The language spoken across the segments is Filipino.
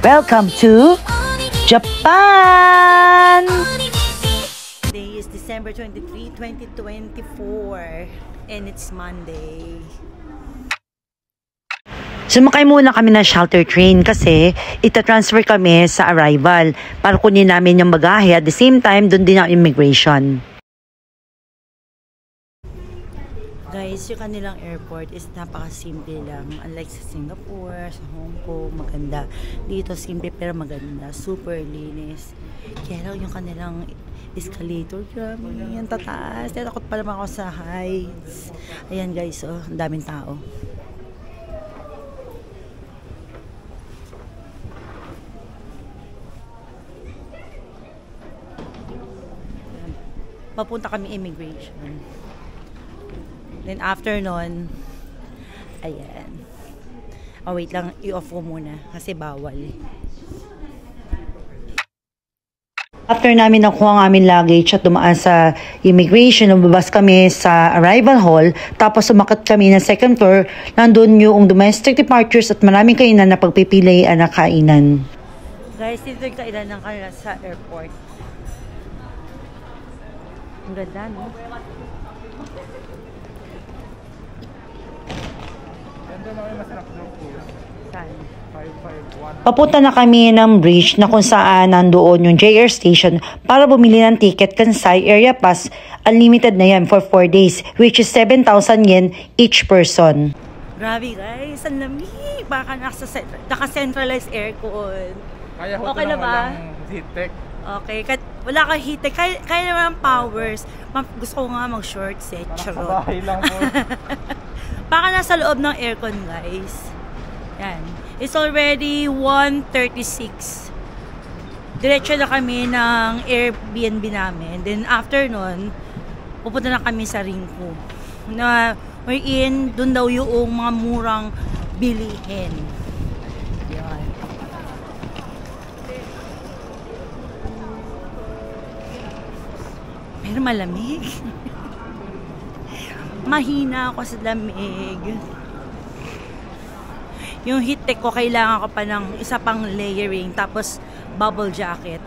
Welcome to Japan! Today is December 23, 2024 and it's Monday. Sumakay muna kami ng shelter train kasi ita-transfer kami sa arrival para kunin namin yung bagahe at the same time doon din ang immigration. Guys, yung kanilang airport is napaka-simple lang. Unlike sa Singapore, sa Hong Kong, maganda. Dito simple pero maganda. Super linis. Kaya lang yung kanilang escalator, grabe, yan tataas. Takot pa naman ako sa heights. Ayan guys, oh, ang daming tao. Papunta kami immigration. Then after nun, ayan. Oh, wait lang, i-off ko muna kasi bawal. After namin nakuha ang aming luggage at dumaan sa immigration, lumabas kami sa arrival hall, tapos sumakat kami ng second floor, nandun yung domestic departures at maraming kainan na pagpipilian na kainan. Guys, dito yung kainan ng kanila sa airport. Ang ganda, no? Papunta na kami ng bridge na kung saan nandoon yung JR station para bumili ng ticket Kansai Area Pass. Unlimited na yan for 4 days, which is 7,000 yen each person. Grabe guys, ang lamig. Baka naka-centralized aircon. Kaya ho okay na ba? Heat tech. Okay, wala kang heat tech. Kaya naman powers. Gusto ko nga mag-shorts eh. Parang sa bahay lang po. Baka nasa loob ng aircon guys. Yan. It's already 1:36. Diretso na kami ng Airbnb namin. Then after nun, pupunta na kami sa Ringko. Na wherein, dun daw yung mga murang bilihin. Yan. Pero malamig. Mahina ako sa lamig. Yung heat tech ko, kailangan ko pa ng isa pang layering, tapos bubble jacket.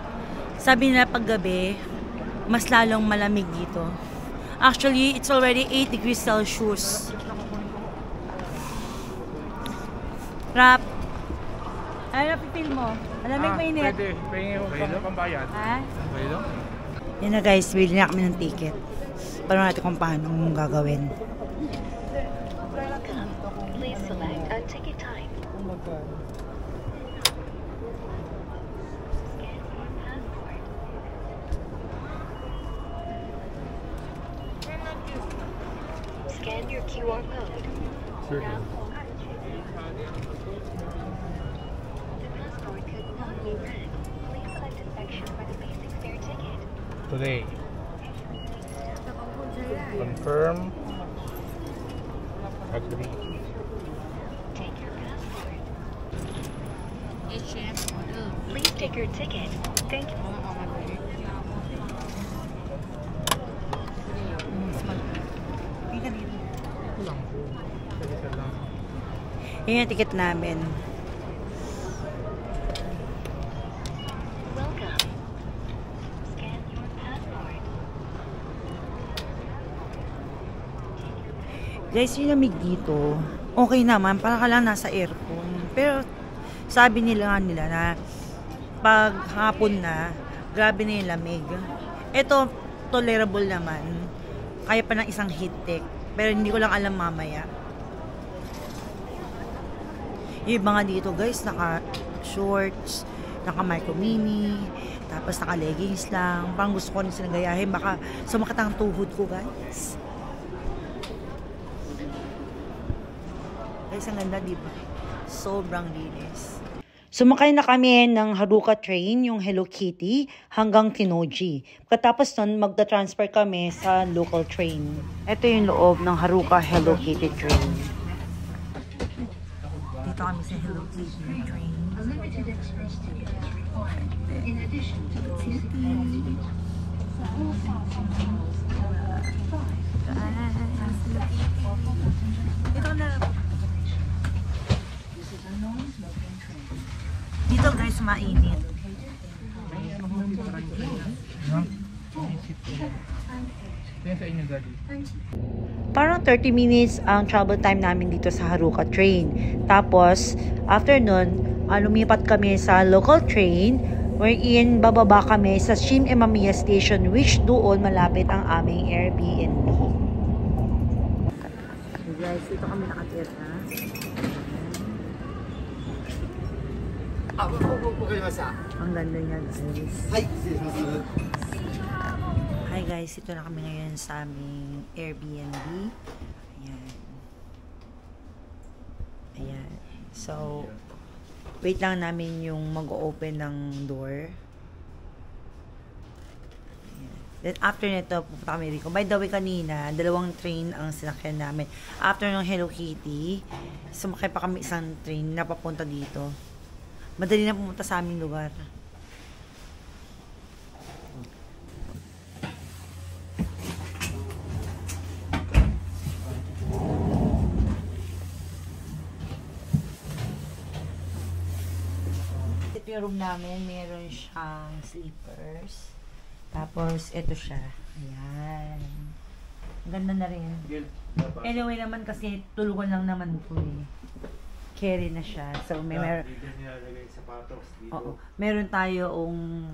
Sabi nila paggabi, mas lalong malamig dito. Actually, it's already 8 degrees Celsius. Rap. Ano napipil mo? Malamig mainit? Pwede. Pwede mo pambayad. Ha? Pwede? Yan na guys, bili na kami ng ticket. Para natin kung paano gagawin. Please select a ticket type. Scan your QR code. Sure. The passport could not be read. Please select a section for the basic fare ticket. Today. Confirm. Agree. Take your passport. Please take your ticket. Thank you. Yun yung ticket namin. Welcome. Scan your passport. Guys, yung lamig dito, okay naman, para ka lang nasa aircon. Pero sabi nila na pag hapon na, grabe na yung lamig. Ito, tolerable naman. Kaya pa ng isang heat tech. Pero hindi ko lang alam mamaya. Yung mga dito guys, naka-shorts, naka-micro mini, tapos naka-leggings lang. Parang gusto ko rin silang gayahin. Baka sumakit ang tuhod ko guys. Guys, ang ganda diba? Sobrang linis. Sumakay na kami ng Haruka train, yung Hello Kitty, hanggang Kinoji. Pagkatapos nun, magta-transfer kami sa local train. Ito yung loob ng Haruka Hello Kitty train. Dito kami sa Hello Kitty train. In addition to the Dito guys, sa mainit. Ito sa inyo, Daddy. Parang 30 minutes ang travel time namin dito sa Haruka train. Tapos, after nun, lumipat kami sa local train wherein bababa kami sa Shin Emamiya Station which doon malapit ang aming Airbnb. So guys, dito kami nakatira. Ang ganda niya guys. Hi guys, ito na kami ngayon sa aming Airbnb. Ayan. Ayan. So, wait lang namin yung mag-open ng door. Ayan. Then after nito, pupunta kami rito. By the way, kanina, 2 train ang sinakyan namin. After ng Hello Kitty, sumakay pa kami isang train na papunta dito. Madali na pumunta sa aming lugar. Yung room namin, meron siyang sleepers. Tapos, ito siya. Ayan. Ang ganda na rin. Anyway naman kasi tulugan lang naman po eh. Carry na siya. So, meron tayong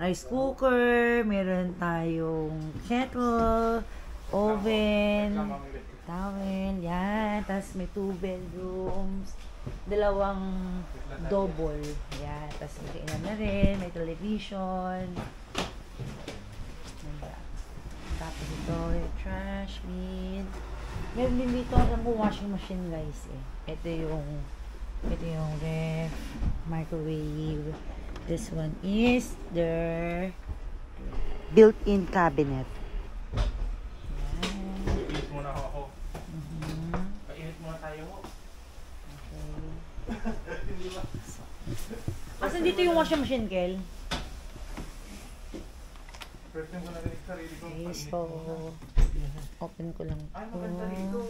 rice cooker, meron tayong kettle, oven, towel, yan. Tapos may 2 bedrooms. 2 double. Yan. Tapos may kainan na rin. May television. Tapos ito, yung trash bin. Meron din dito alam mo washing machine guys eh. Ito yung ref, microwave. This one is the built-in cabinet. Yan. Init muna ako. Painit muna tayo. Asan dito yung washing machine, Kel? First time ko na rin sarili ko. Okay, so open ko lang ito.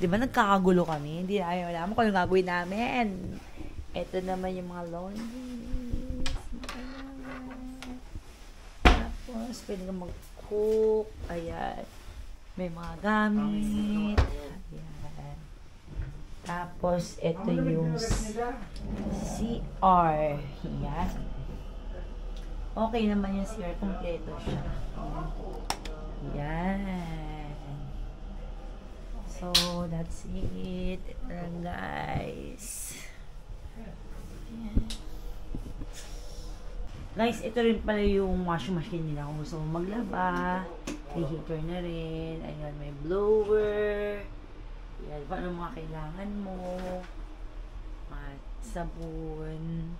Diba nagkakagulo kami? Hindi na ayaw alam kung anong gagawin namin. Ito naman yung mga laundries. Tapos pwede kang mag-cook. Ayan. May mga gamit. Ayan. Tapos ito yung CR. Ayan. Okay naman yung CR. Kompleto siya. Ayan. So, that's it. Ito lang, guys. Ayan. Guys, ito rin pala yung washing machine nila. Kung gusto mo maglaba, may heater na rin. Ayan, may blower. Ayan, paano mga kailangan mo. At sabon.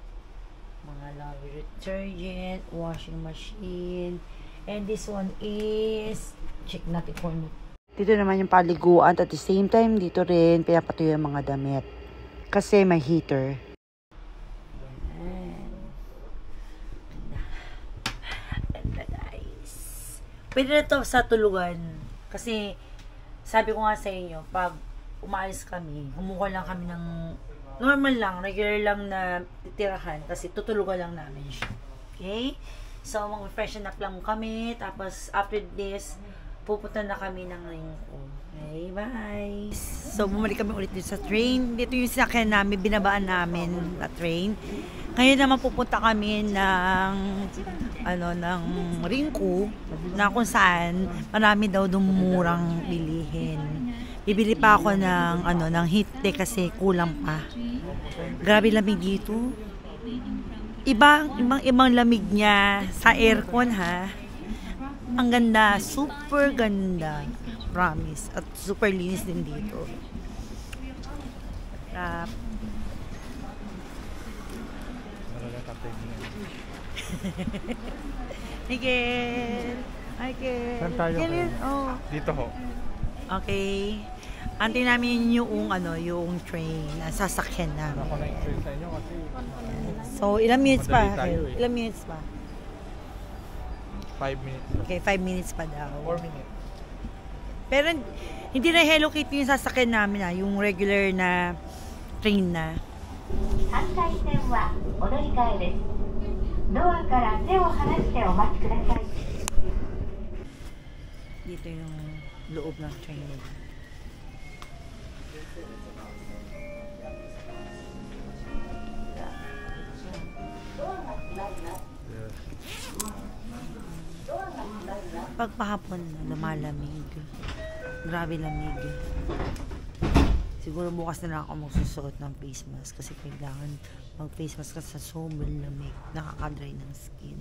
Mga laundry detergent, washing machine. And this one is, check natin kung dito naman yung paliguan at the same time dito rin pinapatuyo yung mga damit. Kasi may heater. Ayan. Ganda guys. Pwede na to sa tulugan. Kasi sabi ko nga sa inyo, pag umalis kami, kumuha lang kami ng normal lang, regular lang na titirahan kasi tutulugan lang namin siya. Okay? So, mag-freshen up lang kami. Tapos, after this, pupunta na kami ng Ringko. Okay, bye! So, bumalik kami ulit dito sa train. Dito yung sinakyan namin, binabaan namin na train. Ngayon naman pupunta kami ng ng Ringko na kung saan marami daw dumurang bilihin. Bibili pa ako ng heat tech kasi kulang pa. Grabe lamig dito. Ibang lamig niya sa aircon ha. Ang ganda, super ganda. Promise. At super linis din dito. Miguel! Hi, Kel! Saan tayo? Oh. Dito ho. Okay. Antay namin yung train na sasakyan namin. Ako na explain sa inyo kasi So, ilang minutes pa? Madali tayo eh. Ilang minutes pa? 5 minutes. Okay, 5 minutes pa daw. 4 minutes. Pero hindi na Hello Kitty yung sasakyan namin yung regular na train na. 反対線はお乗り換えです。ドアから手を離してお待ちください。 Dito yung loob ng train nila. Pagpahapon na, lumalamig. Grabe lamig. Siguro bukas na lang ako magsusuot ng face mask kasi kailangan mag-face mask kasi sa sobrang lamig. Nakaka-dry ng skin.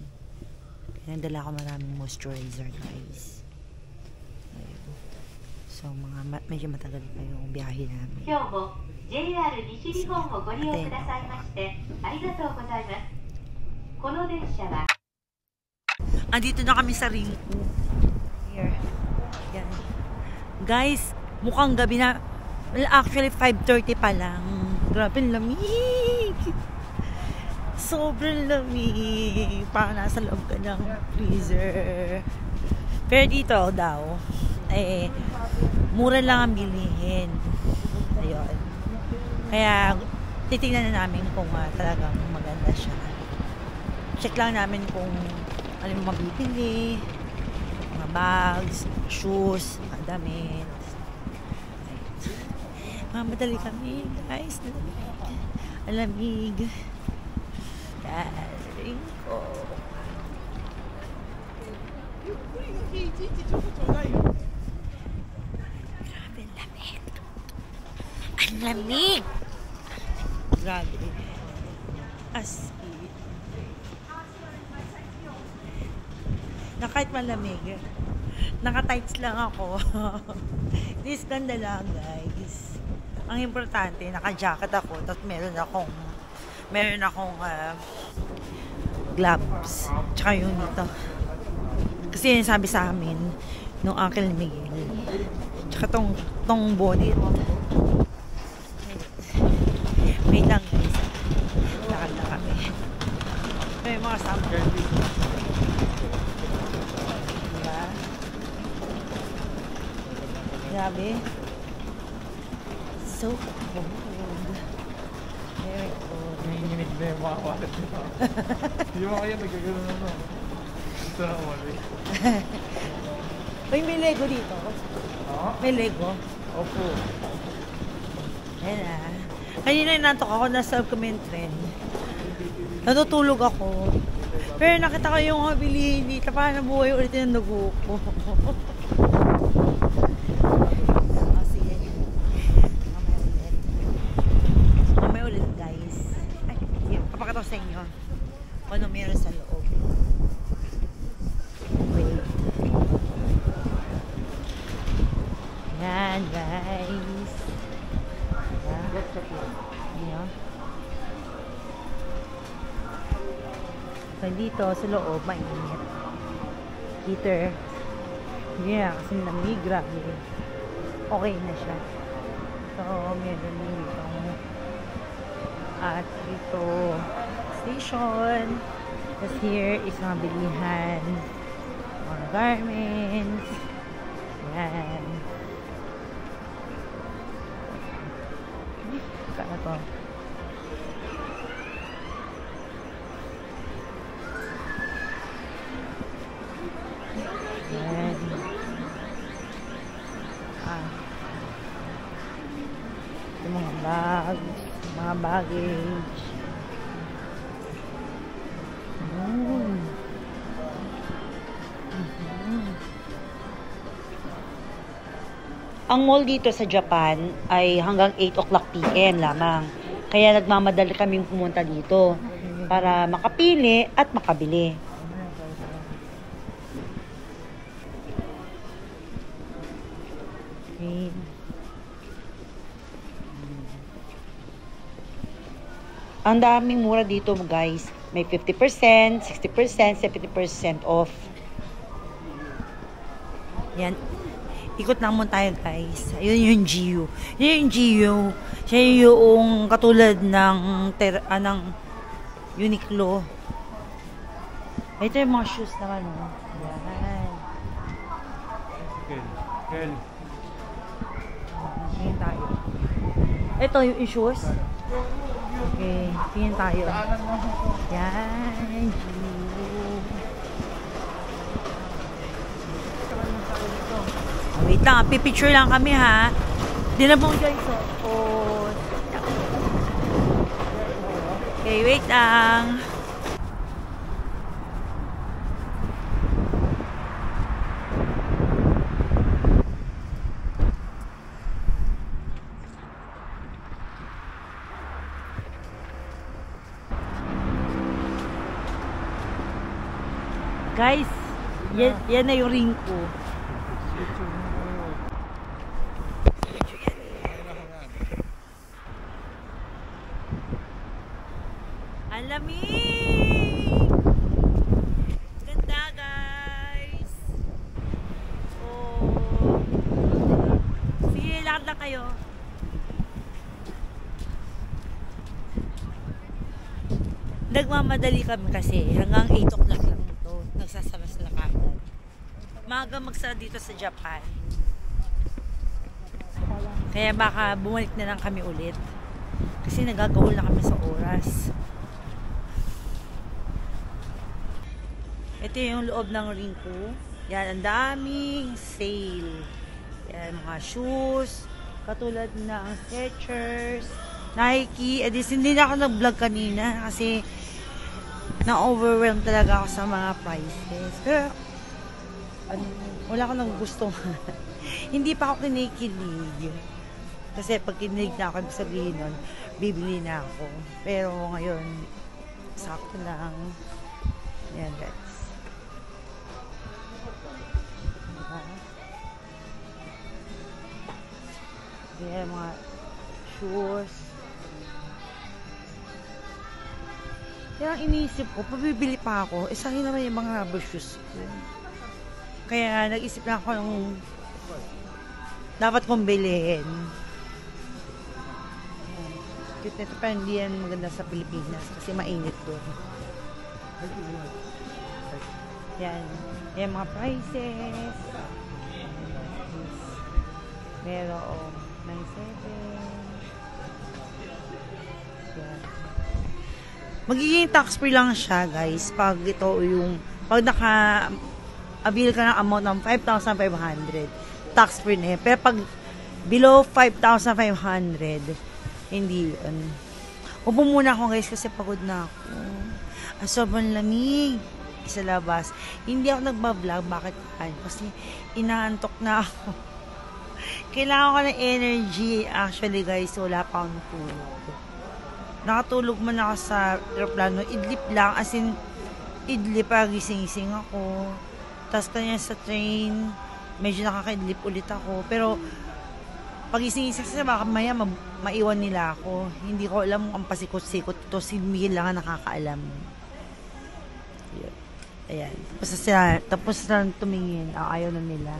Kaya nagdala ako maraming moisturizer, guys. Ayun. So, medyo matagal pa yung biyahe namin. 今日も JR 西日本をご利用くださいましてありがとうございます。この電車は Andito na kami sa Ringko. Here. Yan. Guys, mukhang gabi na. Well, actually, 5:30 pa lang. Grabe lamig. Sobrang lamig. Parang nasa loob ka ng freezer. Pero dito daw, mura lang ang bilihin. Ayun. Kaya, titignan na namin kung talagang maganda siya. Check lang namin kung ano yung mabibili, mga bags, shoes, mga damit. Mamadali kami, guys. Alamig. Daring ko. Grabe, lamig. Ang lamig! Grabe. As na kahit malamig, naka-tights lang ako. This ganda lang, guys. Ang importante, naka-jacket ako, tapos meron akong gloves, tsaka yung dito. Kasi yun sabi sa amin nung Uncle Miguel. Tsaka tong bonnet. Wait lang, guys. Lakad na kami. Ito yung mga sample. Grabe. So cold. Very cold. Nanginginig na yung mga wallet nila. Hindi mo kaya nagagano na no. Ito na wallet. Uy, may Lego dito. May Lego. Opo. Ayan na. Kanina nantok ako, nasa kami yung trend. Natutulog ako. Pero nakita ko yung mga bilihin dito. Parang nabuhay ulit yung dugo ko. Sa inyo ano meron sa loob. Wait. Yan, guys. Ayan. So, dito sa loob mainit. Heater. Yeah, kasi lamig, grabe. Okay na siya. So, meron din dito. At dito station. Tapos here is mga bilihan, mga garments. Yan. Kaya to. Yan. Yung mga bags, mga baggage. Ang mall dito sa Japan ay hanggang 8 o'clock PM lamang. Kaya nagmamadali kaming pumunta dito para makapili at makabili. Okay. Ang daming mura dito, guys. May 50%, 60%, 70% off. Yan. Ikot naman tayo, guys. Ayun yung GU. Yun yung GU. Siya yung katulad ng Uniqlo. Ito yung mga shoes naman, no? Yan. Girl. Ngayon tayo. Ito yung shoes. Okay, tingin tayo. Yan, wait lang, pipicture lang kami ha. Di na pong guys, oh. Okay, wait lang. Guys, yan na yung ring ko. Ang lamig! Ganda, guys! Oh. Sige, lakad lang kayo. Nagmamadali kami kasi hanggang 8 o'clock lang ito. Nagsasara sila kagad. Maaga magsara dito sa Japan. Kaya baka bumalik na lang kami ulit. Kasi nagagawal na kami sa oras. Ito yung loob ng ring ko. Yan, ang daming sale. Yan, mga shoes. Katulad na ang Skechers, Nike. Hindi na ako nag-vlog kanina kasi na-overwhelm talaga ako sa mga prices. Pero, wala ko nang gusto. Hindi pa ako kinikilig. Kasi pag kinilig na ako, sabihin nun, bibili na ako. Pero ngayon, sakto lang. Yan, guys. Diba? Yan, mga shoes. Kaya iniisip ko, pabibili pa ako, sa'yo naman yung mga rubber shoes ko. Kaya nag-isip na ako ng dapat kong bilhin. Cute nito, pero hindi yan maganda sa Pilipinas kasi mainit doon. Yan. Yan mga prices. Merong 9.7. Yan. Magiging tax-free lang siya, guys, pag ito yung, pag naka-avail ka ng amount ng 5,500, tax-free na yun. Pero pag below 5,500, hindi yun. Upo muna ako, guys, kasi pagod na ako. Sobrang lamig sa labas. Hindi ako nagbablog. Bakit? Kasi inaantok na ako. Kailangan ko ng energy. Actually, guys, wala pa akong tulog. Nakatulog man ako sa aeroplano. Idlip lang. As in, idlip pa. Gising-gising ako. Tapos kanya sa train, medyo nakakaidlip ulit ako. Pero, pag-ising-ising kasi baka maya maiwan nila ako. Hindi ko alam ang pasikot-sikot ito. Si Miguel lang ang nakakaalam. Ayan. Tapos na tumingin. Ayaw na nila.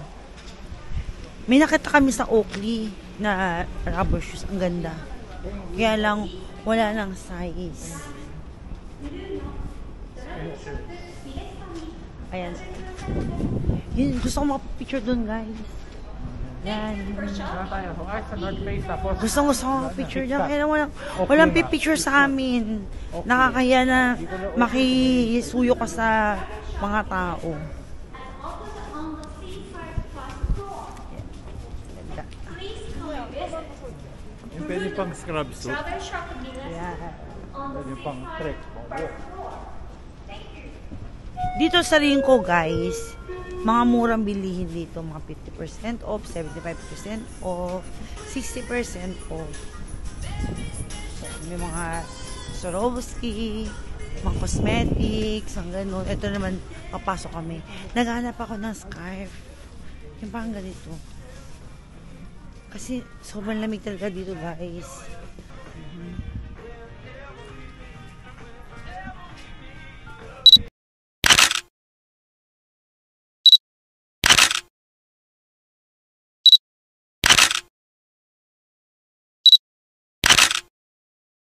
May nakita kami sa Oakley na rubber shoes. Ang ganda. Kaya lang, wala nang size. Ayan. Yun, gusto ko makapicture dun, guys. Yan. Gusto ko picture dyan. Kaya walang pipicture sa amin. Nakakaya na makisuyo ka sa mga tao. Yung pwede pang scrub suit. Yeah. Pwede pang trek. Dito sa Ringko, guys, mga murang bilihin dito, mga 50% off, 75% off, 60% off. So, may mga Swarovski, mga cosmetics, ang gano'n. Ito naman, papasok kami. Naghanap ako ng scarf. Yung parang ganito. Kasi sobrang lamig talaga dito, guys.